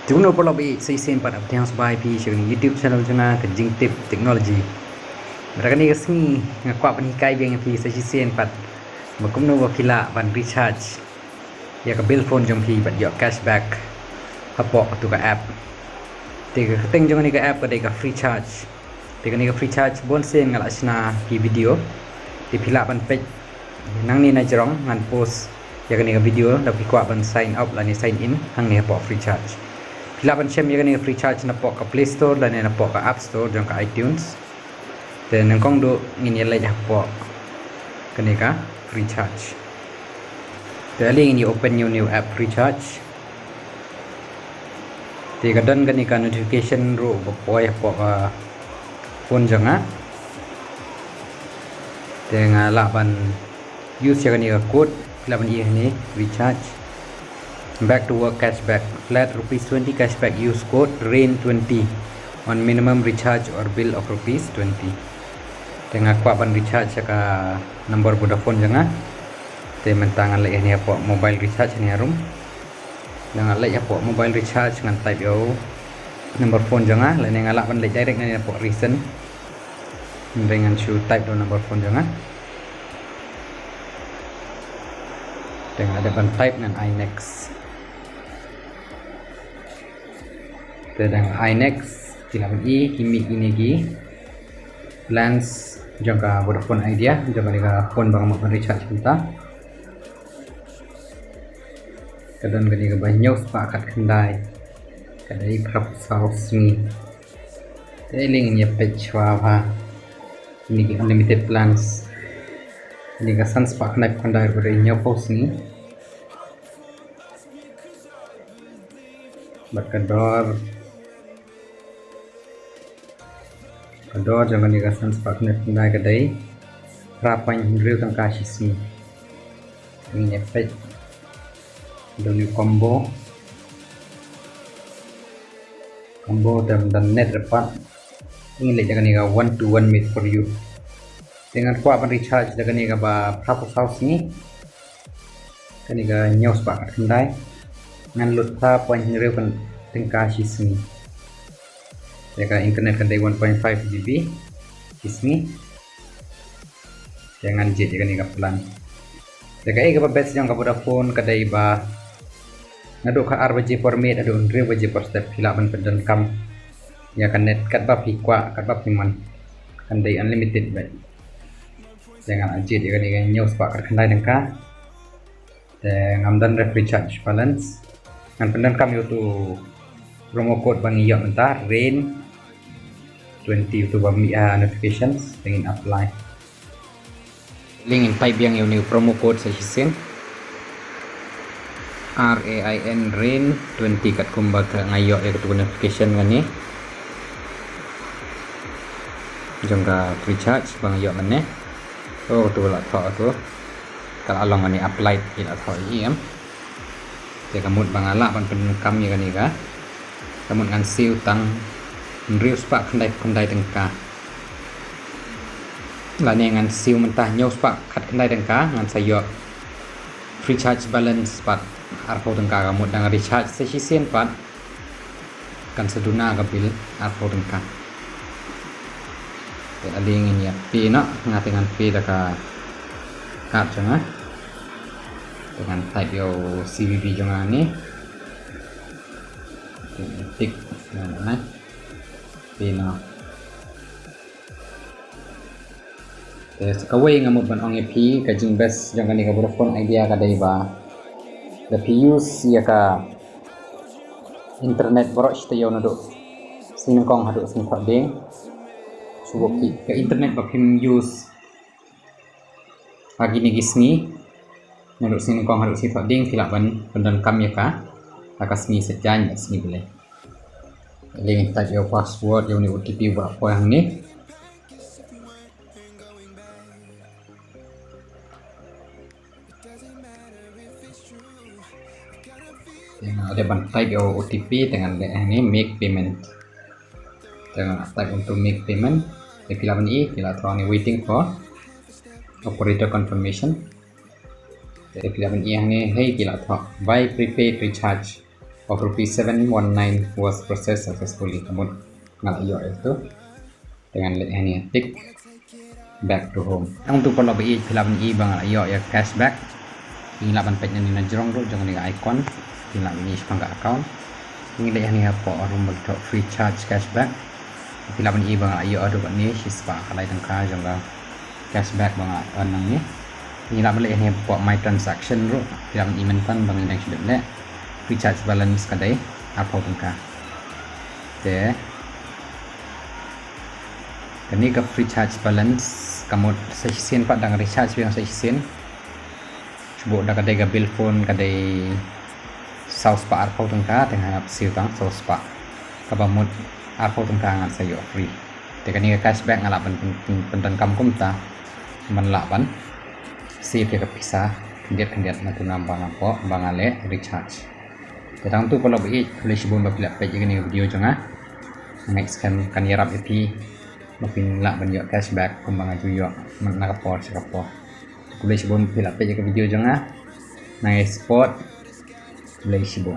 Chúng nó bị xây xem pada yang sebaik pi sini YouTube channel jena ke jing tip technology. Mereka ni kesini ngakwa penikai biang pi xây xem pat makum no wakila ban recharge ya ke bill phone jom pi bat yo cashback hapo tu ka app. Tiga keteng jong ni ka app ka free charge. Tiga ni ka free charge bon sen ngalak sina pi video di pila ban page nang ni na jerong ngan post ya ke ni ka video dak pi kwa ban sign up la ni sign in hang ni hapo free charge. Pila ban shem ya ni free charge na po ka Play Store dan na po ka App Store jong ka iTunes. Dan nang kong do ngin ya po kani ka free charge. Dali ngin open new app free charge. Tiga dan kani ka notification ro po ya po ka phone jong a. Dengan laban use ya kani ka code laban ni recharge. Back to work cashback flat ₹20 cashback use code RAIN20 on minimum recharge or bill of ₹20 dengan kuapan recharge ka nomor Vodafone janga te mentangan lek ni apa mobile recharge ni arum dengan lek apa mobile recharge ngan type yo nomor phone janga lek ni ngalak pan lek direct ni apa reason dengan show type do nomor phone janga dengan ada pan type dengan iNext dan iNext tilapan kimi ini gi plans jangka Vodafone Idea jangka ni phone bang mau recharge kita kadang gani ke banyak sepakat kendai kadai prap saus ni teling ni page wa ini unlimited plans ini ka sans pak nak kendai berinya post ni berkedor Kador jangan dikasih sepak net pendai kedai rapan real tangka sisi ini efek doni combo dan net repat ini lek jangan nika 1-to-1 made for you dengan kuat recharge jangan nika ba prapus house ni kan nika nyos pak kendai ngan lut ta point real tangka sisi Jika internet kadai 1.5 GB ismi jangan jet jika ni kapelan jika ai ka best jang ka Vodafone kadai ba ngado ka RBJ per minute ado 1 RBJ per step hila ban pedan kam ya kan net kat ba pikwa kat ba piman kadai unlimited ba jangan jet jika ni news pa kat kandai dengka dan amdan recharge balance kan pedan kam yo tu promo code bang iya mentah RAIN20 untuk notifications dengan apply link in type yang new promo code session RAIN20 kat kumba ke ngayo ya ketu notification ngani jangka free charge bang yo mane oh tu la tho tu kalau along ngani apply ila tho iam te kamut bang ala ban pen kam ya kani ka kamut ngan siu tang real spark kendai tengka lah ni ngan siu mentah nyau spark kat kendai tengka ngan sayo free charge balance pat arpo tengka kamu dengan recharge session pat kan seduna ka bil arpo tengka ada ingin ya pi nak ngati ngan pi daka kat jangan dengan type yo CVV jangan ni tik nah Pina. Kawai ngamut ban ong EP kajing best jangan ni ka Vodafone Idea kadai ba. The use ya ka internet borok sta yo nado. Sing kong hadu sing thading. Suboki ka internet ba pim use. Pagi ni gisni. Nado sing kong hadu sing thading tilak ban pendan kam ya ka. Akasni sejan sini boleh. Link type your password yang ni OTP buat apa yang ni ada ban type your OTP dengan ni make payment dengan type untuk make payment di filaman ini kita tahu ni waiting for operator confirmation di filaman ini yang ni hey kita tahu buy prepaid recharge of rupees 719 was processed successfully. Kamu ngal iyo itu dengan ini tick back to home. Ang tu perlu beri film ni bang iyo ya cashback. Ini lapan page ni najrong tu jangan dengan icon. Ini lah ini sepangga account. Ini leh ni apa orang bagi free charge cashback. Film ni bang iyo ada kat ni sispa kalai tengkar jangan cashback bang anang ni. Ini lah boleh ni buat my transaction tu. Film ni mentan bang yang sudah leh. Free charge balance kadai apa tengkar. Deh. Kini ke free charge balance kamu sesen pak dengan recharge yang sesen. Sebut dah kadai ke bill phone kadai saus pak arpau tengkar tengah siu tang saus pak. Kabamut arpau tengkar ngan sayo free. Kini ke cashback ngalap pentan kamu kumta menlapan. Save ya ke pisah. Kendiat nanti nambah nampak bangale recharge. Tentang tu kalau beri boleh sebelum berpilih page ini video jangan. Next kan yarap itu mungkin lah banyak cashback kembang aja mana kapor siapa. Boleh sebelum berpilih page video jangan. Nice spot boleh sebelum.